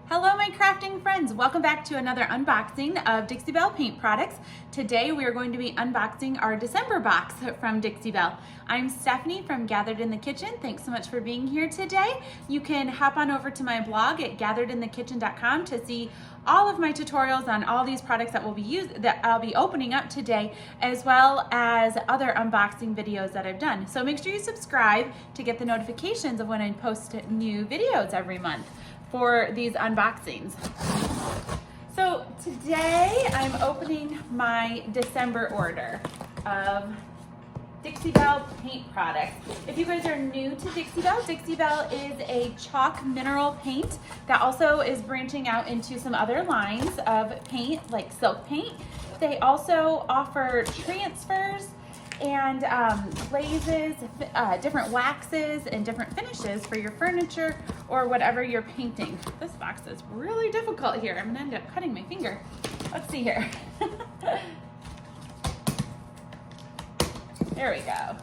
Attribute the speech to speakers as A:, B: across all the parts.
A: Hello my crafting friends, welcome back to another unboxing of Dixie Belle paint products. Today we are going to be unboxing our December box from Dixie Belle. I'm Stephanie from Gathered in the Kitchen. Thanks so much for being here today. You can hop on over to my blog at gatheredinthekitchen.com to see all of my tutorials on all these products that I'll be opening up today, as well as other unboxing videos that I've done. So make sure you subscribe to get the notifications of when I post new videos every month for these unboxings. So today I'm opening my December order of Dixie Belle paint products. If you guys are new to Dixie Belle is a chalk mineral paint that also is branching out into some other lines of paint like silk paint. They also offer transfers and glazes, different waxes and different finishes for your furniture or whatever you're painting. This box is really difficult here. I'm gonna end up cutting my finger. Let's see here. There we go.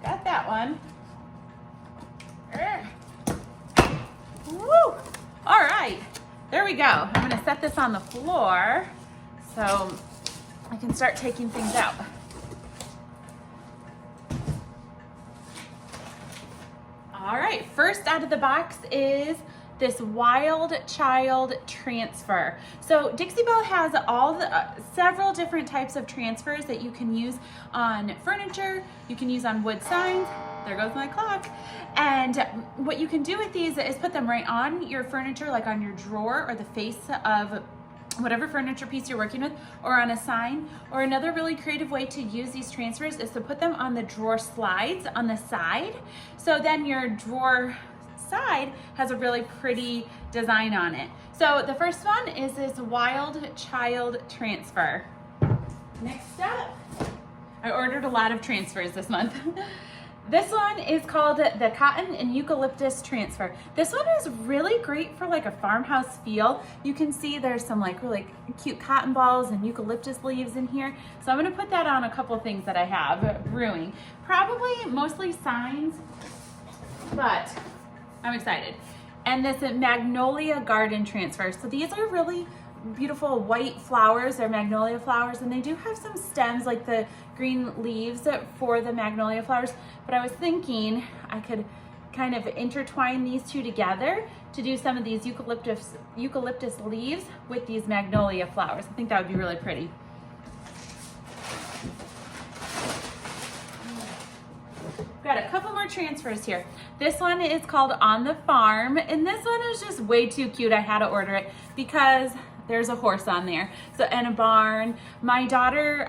A: Got that one. Woo! All right, there we go. I'm gonna set this on the floor so I can start taking things out. All right, first out of the box is this Wild Child transfer. So Dixie Belle has several different types of transfers that you can use on furniture, you can use on wood signs. There goes my clock. And what you can do with these is put them right on your furniture, like on your drawer or the face of whatever furniture piece you're working with, or on a sign. Or another really creative way to use these transfers is to put them on the drawer slides on the side. So then your drawer side has a really pretty design on it. So the first one is this Wild Child transfer. Next up, I ordered a lot of transfers this month. This one is called the Cotton and Eucalyptus Transfer. This one is really great for like a farmhouse feel. You can see there's some like really cute cotton balls and eucalyptus leaves in here. So I'm gonna put that on a couple of things that I have brewing. Probably mostly signs, but I'm excited. And this Magnolia Garden Transfer. So these are really beautiful white flowers. They're magnolia flowers, and they do have some stems like the green leaves for the magnolia flowers. But I was thinking I could kind of intertwine these two together to do some of these eucalyptus leaves with these magnolia flowers. I think that would be really pretty. Got a couple more transfers here. This one is called On the Farm, and this one is just way too cute. I had to order it because there's a horse on there, so, and a barn. My daughter,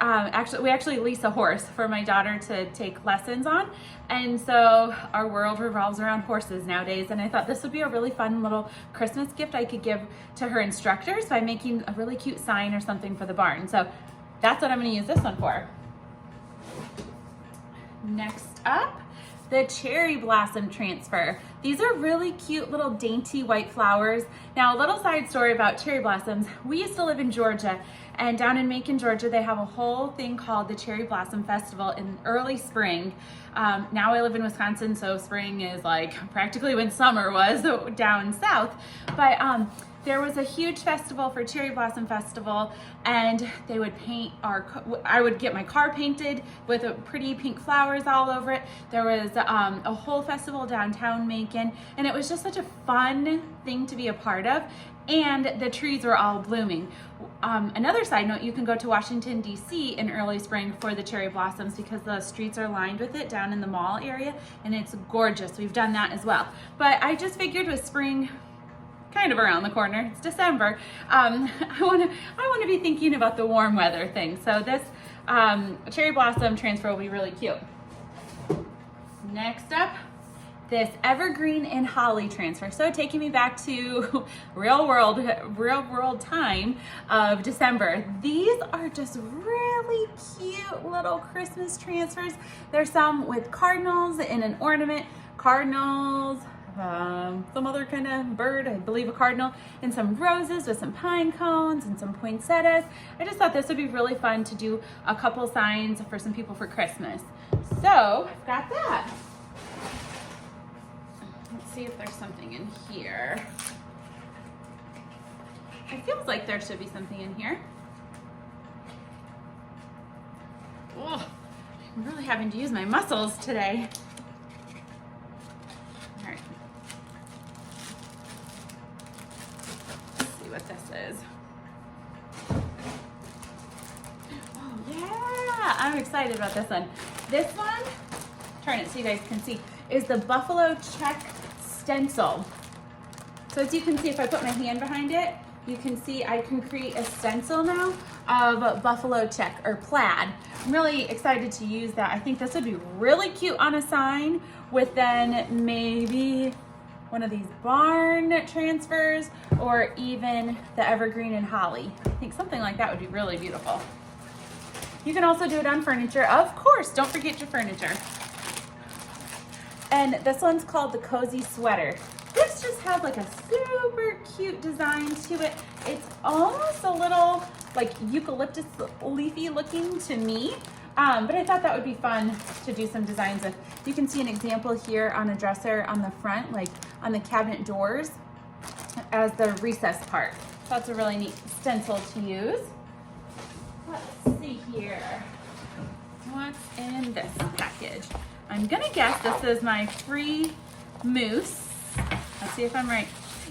A: we actually lease a horse for my daughter to take lessons on, and so our world revolves around horses nowadays, and I thought this would be a really fun little Christmas gift I could give to her instructors by making a really cute sign or something for the barn. So that's what I'm gonna use this one for. Next up, the Cherry Blossom Transfer. These are really cute little dainty white flowers. Now, a little side story about cherry blossoms. We used to live in Georgia, and down in Macon, Georgia, they have a whole thing called the Cherry Blossom Festival in early spring. Now I live in Wisconsin, so spring is like practically when summer was down south. But there was a huge festival for Cherry Blossom Festival, and they would paint I would get my car painted with pretty pink flowers all over it. There was a whole festival downtown Macon, and it was just such a fun thing to be a part of, and the trees were all blooming. Another side note, you can go to Washington, D.C. in early spring for the cherry blossoms because the streets are lined with it down in the mall area, and it's gorgeous. We've done that as well. But I just figured with spring kind of around the corner, it's December, I want to be thinking about the warm weather thing. So this cherry blossom transfer will be really cute. Next up, this Evergreen and Holly transfer. So taking me back to real world time of December. These are just really cute little Christmas transfers. There's some with cardinals in an ornament, cardinals, some other kind of bird, I believe a cardinal, and some roses with some pine cones and some poinsettias. I just thought this would be really fun to do a couple signs for some people for Christmas. So I've got that. Let's see if there's something in here. It feels like there should be something in here. Oh, I'm really having to use my muscles today. All right. Let's see what this is. Oh yeah, I'm excited about this one. This one, turn it so you guys can see, is the Buffalo Check stencil. So as you can see, if I put my hand behind it, you can see I can create a stencil now of buffalo check or plaid. I'm really excited to use that. I think this would be really cute on a sign with then maybe one of these barn transfers or even the evergreen and holly. I think something like that would be really beautiful. You can also do it on furniture. Of course, don't forget your furniture. And this one's called the Cozy Sweater. This just has like a super cute design to it. It's almost a little like eucalyptus leafy looking to me, but I thought that would be fun to do some designs with. You can see an example here on a dresser on the front, like on the cabinet doors as the recess part. So that's a really neat stencil to use. Let's see here. What's in this package? I'm gonna guess this is my free mousse. Let's see if I'm right.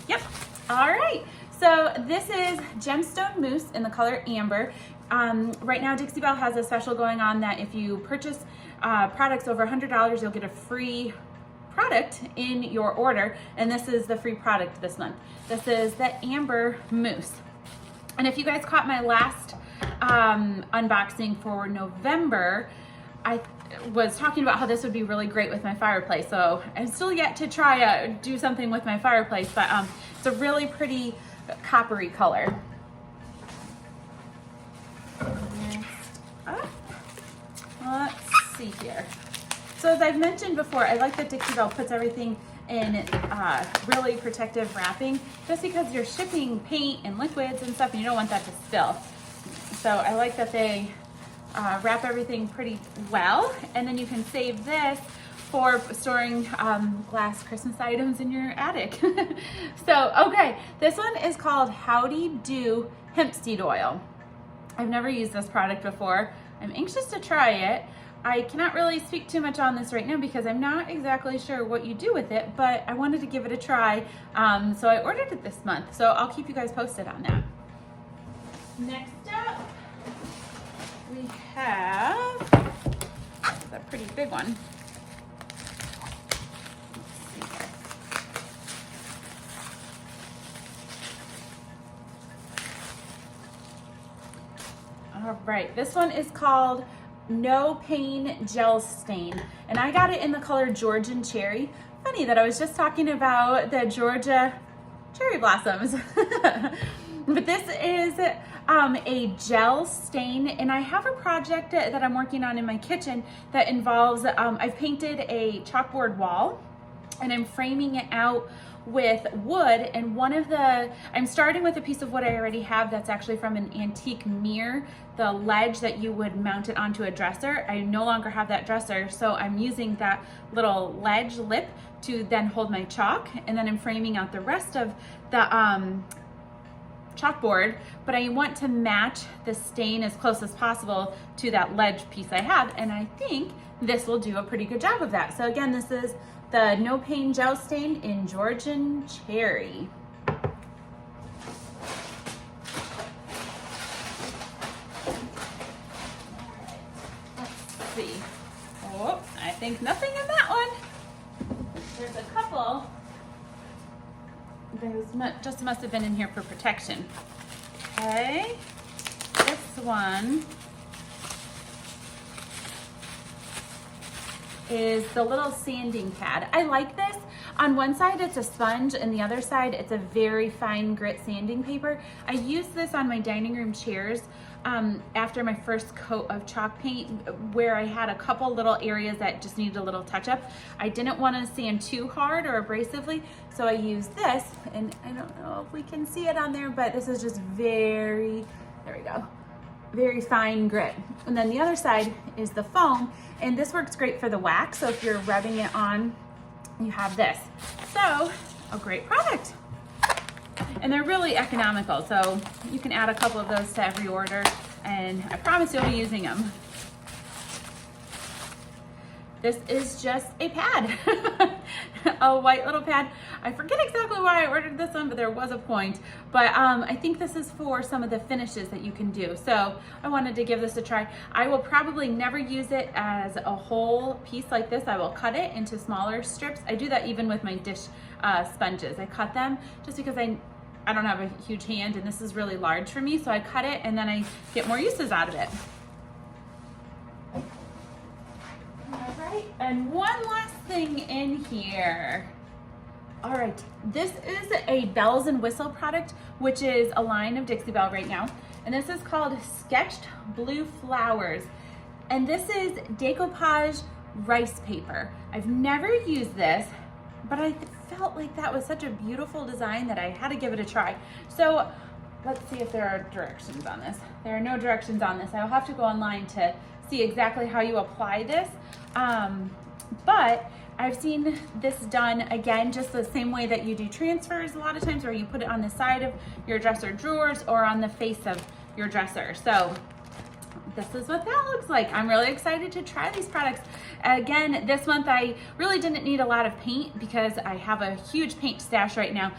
A: Yep. All right. So this is gemstone mousse in the color amber. Right now, Dixie Belle has a special going on that if you purchase products over $100, you'll get a free product in your order. And this is the free product this month. This is the amber mousse. And if you guys caught my last unboxing for November, I was talking about how this would be really great with my fireplace. So I'm still yet to try do something with my fireplace, but it's a really pretty coppery color. Next up, let's see here. So as I've mentioned before, I like that Dixie Belle puts everything in really protective wrapping, just because you're shipping paint and liquids and stuff and you don't want that to spill. So I like that they wrap everything pretty well, and then you can save this for storing glass Christmas items in your attic. So, okay, this one is called Howdy Do Hemp Seed Oil. I've never used this product before. I'm anxious to try it. I cannot really speak too much on this right now because I'm not exactly sure what you do with it, but I wanted to give it a try. So I ordered it this month, so I'll keep you guys posted on that. Next up, we have a pretty big one. Let's see here. All right, this one is called No Pain Gel Stain, and I got it in the color Georgian Cherry. Funny that I was just talking about the Georgia cherry blossoms. But this is a gel stain, and I have a project that I'm working on in my kitchen that involves, I've painted a chalkboard wall and I'm framing it out with wood, and I'm starting with a piece of wood I already have that's actually from an antique mirror, the ledge that you would mount it onto a dresser. I no longer have that dresser, so I'm using that little ledge lip to then hold my chalk, and then I'm framing out the rest of the chalkboard, but I want to match the stain as close as possible to that ledge piece I have, and I think this will do a pretty good job of that. So again, this is the No Pain Gel Stain in Georgian Cherry. Let's see. Oh, I think nothing in that one. There's a couple. Those just must have been in here for protection. Okay, this one is the little sanding pad. I like this. On one side it's a sponge and the other side it's a very fine grit sanding paper. I used this on my dining room chairs after my first coat of chalk paint, where I had a couple little areas that just needed a little touch up. I didn't want to sand too hard or abrasively, so I used this, and I don't know if we can see it on there, but this is just very, there we go, very fine grit. And then the other side is the foam, and this works great for the wax, so if you're rubbing it on, you have this. So, a great product. And they're really economical, so you can add a couple of those to every order, and I promise you'll be using them. This is just a pad, a white little pad. I forget exactly why I ordered this one, but there was a point. But I think this is for some of the finishes that you can do. So I wanted to give this a try. I will probably never use it as a whole piece like this. I will cut it into smaller strips. I do that even with my dish sponges. I cut them just because I don't have a huge hand and this is really large for me. So I cut it and then I get more uses out of it. All right, and one last thing in here. All right, this is a Bells and Whistle product, which is a line of Dixie Belle right now. And this is called Sketched Blue Flowers. And this is decoupage rice paper. I've never used this, but I felt like that was such a beautiful design that I had to give it a try. So let's see if there are directions on this. There are no directions on this. I'll have to go online to see exactly how you apply this. But I've seen this done, again, just the same way that you do transfers a lot of times, where you put it on the side of your dresser drawers or on the face of your dresser. So this is what that looks like. I'm really excited to try these products. Again, this month I really didn't need a lot of paint because I have a huge paint stash right now.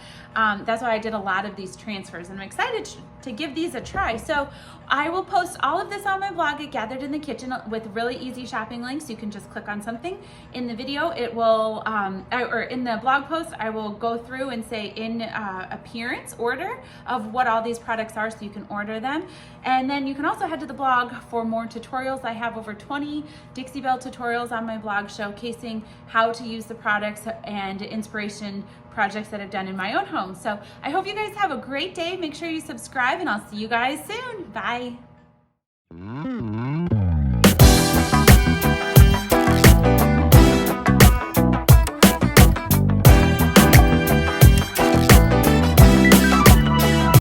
A: That's why I did a lot of these transfers, and I'm excited to give these a try. So I will post all of this on my blog at Gathered in the Kitchen with really easy shopping links. You can just click on something. In the video, it will, or in the blog post, I will go through and say in appearance order of what all these products are so you can order them. And then you can also head to the blog for more tutorials. I have over 20 Dixie Belle tutorials on my blog showcasing how to use the products and inspiration projects that I've done in my own home. So I hope you guys have a great day. Make sure you subscribe and I'll see you guys soon. Bye.